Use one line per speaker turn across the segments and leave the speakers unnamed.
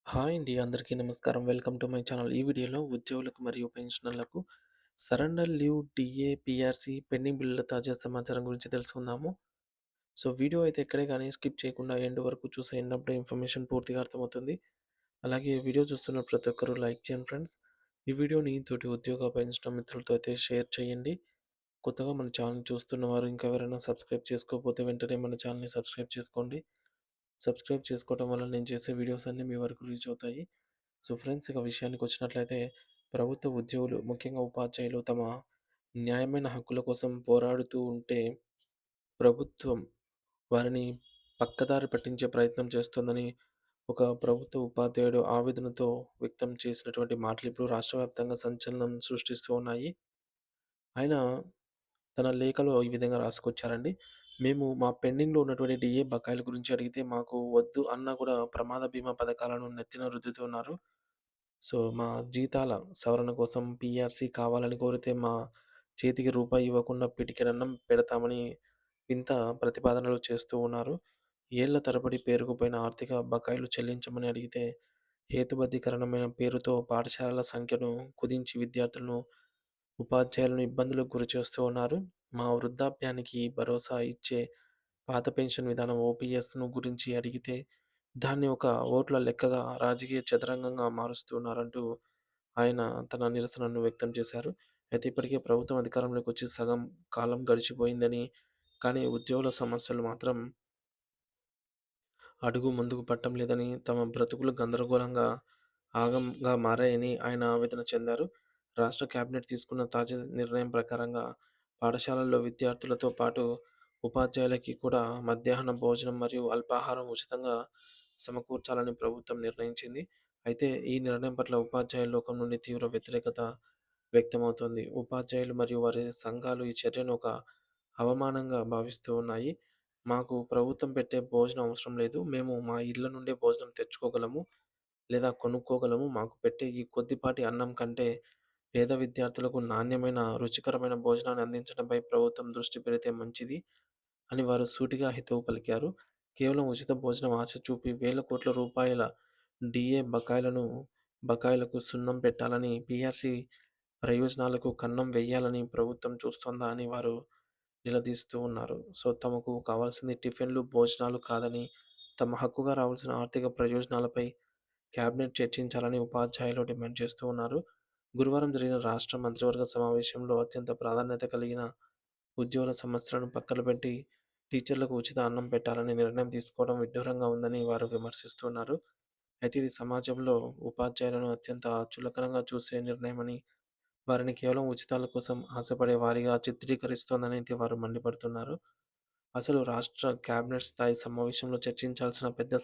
Hi అండి. అందరికీ నమస్కారం. Welcome to my channel. ఈ వీడియోలో ఉద్యోగులకు మరియు పెన్షనర్లకు surrender leave, DA, PRC, pending బిల్లుల తాజా సమాచారం గురించి తెలుసుకుందాము. సో, వీడియో అయితే ఎక్కడే గానీ స్కిప్ చేయకుండా ఎండ్ వరకు చూస్తే ఎన్నప్పుడే ఇన్ఫర్మేషన్ పూర్తిగా అర్థమవుతుంది. అలాగే వీడియో చూస్తున్న ప్రతి ఒక్కరూ లైక్ చేయండి ఫ్రెండ్స్. ఈ వీడియోని తోటి ఉద్యోగ, పెన్షనర్ మిత్రులతో అయితే షేర్ చేయండి. కొత్తగా మన ఛానల్ చూస్తున్న వారు ఇంకా ఎవరైనా సబ్స్క్రైబ్ చేసుకోకపోతే వెంటనే మన ఛానల్‌ని సబ్స్క్రైబ్ చేసుకోండి. సబ్స్క్రైబ్ చేసుకోవటం వల్ల నేను చేసే వీడియోస్ అన్నీ మీ వరకు రీచ్ అవుతాయి. సో ఫ్రెండ్స్, ఇక విషయానికొచ్చినట్లయితే ప్రభుత్వ ఉద్యోగులు, ముఖ్యంగా ఉపాధ్యాయులు తమ న్యాయమైన హక్కుల కోసం పోరాడుతూ ఉంటే ప్రభుత్వం వారిని పక్కదారి పట్టించే ప్రయత్నం చేస్తోందని ఒక ప్రభుత్వ ఉపాధ్యాయుడు ఆవేదనతో వ్యక్తం చేసినటువంటి మాటలు ఇప్పుడు రాష్ట్ర వ్యాప్తంగా సంచలనం సృష్టిస్తూ ఉన్నాయి. ఆయన తన లేఖలో ఈ విధంగా రాసుకొచ్చారండి. మేము మా పెండింగ్‌లో ఉన్నటువంటి డీఏ బకాయిల గురించి అడిగితే మాకు వద్దు అన్నా కూడా ప్రమాద బీమా పథకాలను నెత్తిన రుద్దుతున్నారు. సో, మా జీతాల సవరణ కోసం పీఆర్సీ కావాలని కోరితే మా చేతికి రూపాయి ఇవ్వకుండా పిడికెడన్నం పెడతామని వింత ప్రతిపాదనలు చేస్తూ ఉన్నారు. ఏళ్ల తరబడి పేరుకుపోయిన ఆర్థిక బకాయిలు చెల్లించమని అడిగితే హేతుబద్ధీకరణమైన పేరుతో పాఠశాలల సంఖ్యను కుదించి విద్యార్థులను, ఉపాధ్యాయులను ఇబ్బందులకు గురిచేస్తూ ఉన్నారు. మా వృద్ధాప్యానికి భరోసా ఇచ్చే పాత పెన్షన్ విధానం ఓపీఎస్‌ను గురించి అడిగితే దాన్ని ఒక ఓట్ల లెక్కగా రాజకీయ చదరంగంగా మారుస్తున్నారంటూ ఆయన తన నిరసనను వ్యక్తం చేశారు. అయితే ఇప్పటికే ప్రభుత్వం అధికారంలోకి వచ్చి సగం కాలం గడిచిపోయిందని, కానీ ఉద్యోగుల సమస్యలు మాత్రం అడుగు ముందుకు పడటం లేదని, తమ బ్రతుకులు గందరగోళంగా, ఆగంగా మారాయని ఆయన ఆవేదన చెందారు. రాష్ట్ర కేబినెట్ తీసుకున్న తాజా నిర్ణయం ప్రకారంగా పాఠశాలల్లో విద్యార్థులతో పాటు ఉపాధ్యాయులకి కూడా మధ్యాహ్న భోజనం మరియు అల్పాహారం ఉచితంగా సమకూర్చాలని ప్రభుత్వం నిర్ణయించింది. అయితే ఈ నిర్ణయం పట్ల ఉపాధ్యాయుల లోకం నుండి తీవ్ర వ్యతిరేకత వ్యక్తమవుతోంది. ఉపాధ్యాయులు మరియు వారి సంఘాలు ఈ చర్యను ఒక అవమానంగా భావిస్తూ ఉన్నాయి. మాకు ప్రభుత్వం పెట్టే భోజనం అవసరం లేదు. మేము మా ఇళ్ల నుండే భోజనం తెచ్చుకోగలము లేదా కొనుక్కోగలము. మాకు పెట్టే ఈ కొద్దిపాటి అన్నం కంటే పేద విద్యార్థులకు నాణ్యమైన, రుచికరమైన భోజనాన్ని అందించడంపై ప్రభుత్వం దృష్టి పెడితే మంచిది అని వారు సూటిగా హితవు పలికారు. కేవలం ఉచిత భోజనం ఆశ చూపి వేల కోట్ల రూపాయల డీఏ బకాయిలకు సున్నం పెట్టాలని, పీఆర్సీ ప్రయోజనాలకు కన్నం వెయ్యాలని ప్రభుత్వం చూస్తోందా అని వారు నిలదీస్తూ ఉన్నారు. సో, తమకు కావాల్సింది టిఫిన్‌లు, భోజనాలు కాదని, తమ హక్కుగా రావాల్సిన ఆర్థిక ప్రయోజనాలపై కేబినెట్ చర్చించాలని ఉపాధ్యాయులు డిమాండ్ చేస్తూ ఉన్నారు. గురువారం జరిగిన రాష్ట్ర మంత్రివర్గ సమావేశంలో అత్యంత ప్రాధాన్యత కలిగిన ఉద్యోగుల సమస్యలను పక్కన పెట్టి టీచర్లకు ఉచిత అన్నం పెట్టాలని నిర్ణయం తీసుకోవడం విడ్డూరంగా ఉందని వారు విమర్శిస్తున్నారు. అయితే ఇది సమాజంలో ఉపాధ్యాయులను అత్యంత చులకనగా చూసే నిర్ణయమని, వారిని కేవలం ఉచితాల కోసం ఆశపడే వారిగా చిత్రీకరిస్తోందని అయితే వారు మండిపడుతున్నారు. అసలు రాష్ట్ర కేబినెట్ స్థాయి సమావేశంలో చర్చించాల్సిన పెద్ద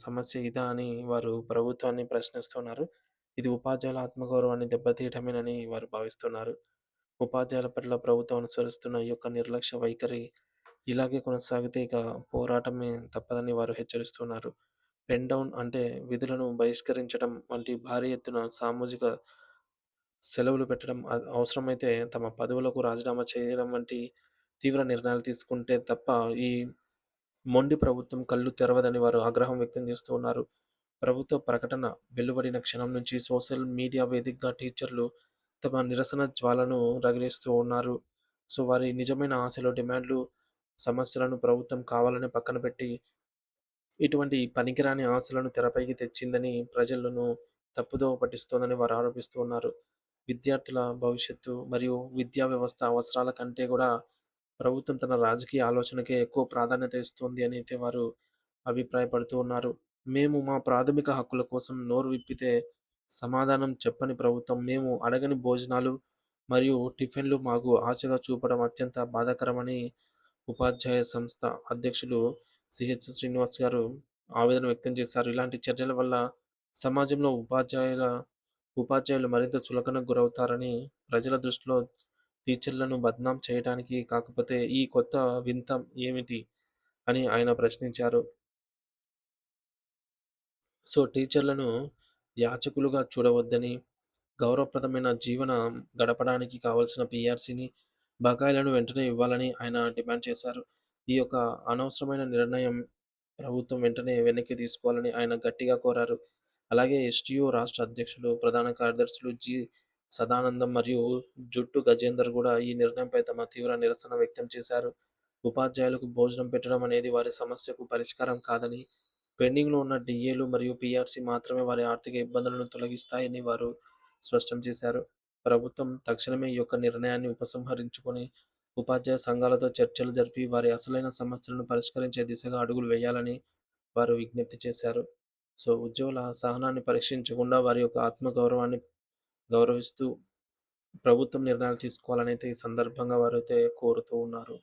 సమస్య ఇదా అని వారు ప్రభుత్వాన్ని ప్రశ్నిస్తున్నారు. ఇది ఉపాధ్యాయుల ఆత్మగౌరవాన్ని దెబ్బతీయటమేనని వారు భావిస్తున్నారు. ఉపాధ్యాయుల పట్ల ప్రభుత్వం అనుసరిస్తున్న ఈ యొక్క నిర్లక్ష్య వైఖరి ఇలాగే కొనసాగితే ఇక పోరాటమే తప్పదని వారు హెచ్చరిస్తున్నారు. పెన్ డౌన్ అంటే విధులను బహిష్కరించడం వంటి భారీ ఎత్తున సామూహిక సెలవులు పెట్టడం, అవసరమైతే తమ పదవులకు రాజీనామా చేయడం వంటి తీవ్ర నిర్ణయాలు తీసుకుంటే తప్ప ఈ మొండి ప్రభుత్వం కళ్ళు తెరవదని వారు ఆగ్రహం వ్యక్తం చేస్తూ ఉన్నారు. ప్రభుత్వ ప్రకటన వెలువడిన క్షణం నుంచి సోషల్ మీడియా వేదికగా టీచర్లు తమ నిరసన జ్వాలను రగిలిస్తూ ఉన్నారు. సో, వారి నిజమైన ఆశలు, డిమాండ్లు, సమస్యలను ప్రభుత్వం కావాలనే పక్కన పెట్టి ఇటువంటి పనికిరాని ఆశలను తెరపైకి తెచ్చిందని, ప్రజలను తప్పుదోవ పట్టిస్తోందని వారు ఆరోపిస్తూ ఉన్నారు. విద్యార్థుల భవిష్యత్తు మరియు విద్యా వ్యవస్థ అవసరాల కంటే కూడా ప్రభుత్వం తన రాజకీయ ఆలోచనకే ఎక్కువ ప్రాధాన్యత ఇస్తోంది అని అయితే వారు అభిప్రాయపడుతూ ఉన్నారు. మేము మా ప్రాథమిక హక్కుల కోసం నోరు విప్పితే సమాధానం చెప్పని ప్రభుత్వం, మేము అడగని భోజనాలు మరియు టిఫిన్‌లు మాకు ఆశగా చూపడం అత్యంత బాధాకరమని ఉపాధ్యాయ సంస్థ అధ్యక్షులు సిహెచ్ శ్రీనివాస్ గారు ఆవేదన వ్యక్తం చేశారు. ఇలాంటి చర్యల వల్ల సమాజంలో ఉపాధ్యాయులు మరింత చులకనకు గురవుతారని, ప్రజల దృష్టిలో టీచర్లను బద్నాం చేయడానికి కాకపోతే ఈ కొత్త వింత ఏమిటి అని ఆయన ప్రశ్నించారు. సో, టీచర్లను యాచకులుగా చూడవద్దని, గౌరవప్రదమైన జీవనం గడపడానికి కావాల్సిన పీఆర్సీని, బకాయిలను వెంటనే ఇవ్వాలని ఆయన డిమాండ్ చేశారు. ఈ యొక్క అనవసరమైన నిర్ణయం ప్రభుత్వం వెంటనే వెనక్కి తీసుకోవాలని ఆయన గట్టిగా కోరారు. అలాగే ఎస్‌టియు రాష్ట్ర అధ్యక్షులు, ప్రధాన కార్యదర్శులు సదానందం మరియు జుట్టు గజేందర్ గూడా ఈ నిర్ణయంపై తమ తీవ్ర నిరసన వ్యక్తం చేశారు. ఉపాధ్యాయులకు భోజనం పెట్టడం అనేది వారి సమస్యకు పరిష్కారం కాదని, పెండింగ్‌లో ఉన్న డీఏలు మరియు పీఆర్సీ మాత్రమే వారి ఆర్థిక ఇబ్బందులను తొలగిస్తాయని వారు స్పష్టం చేశారు. ప్రభుత్వం తక్షణమే ఈ యొక్క నిర్ణయాన్ని ఉపసంహరించుకొని, ఉపాధ్యాయ సంఘాలతో చర్చలు జరిపి వారి అసలైన సమస్యలను పరిష్కరించే దిశగా అడుగులు వేయాలని వారు విజ్ఞప్తి చేశారు. సో, ఉద్యోగుల సహనాన్ని పరీక్షించకుండా వారి యొక్క ఆత్మగౌరవాన్ని గౌరవిస్తూ ప్రభుత్వం నిర్ణయాలు తీసుకోవాలనైతే ఈ సందర్భంగా వారైతే కోరుతూ ఉన్నారు.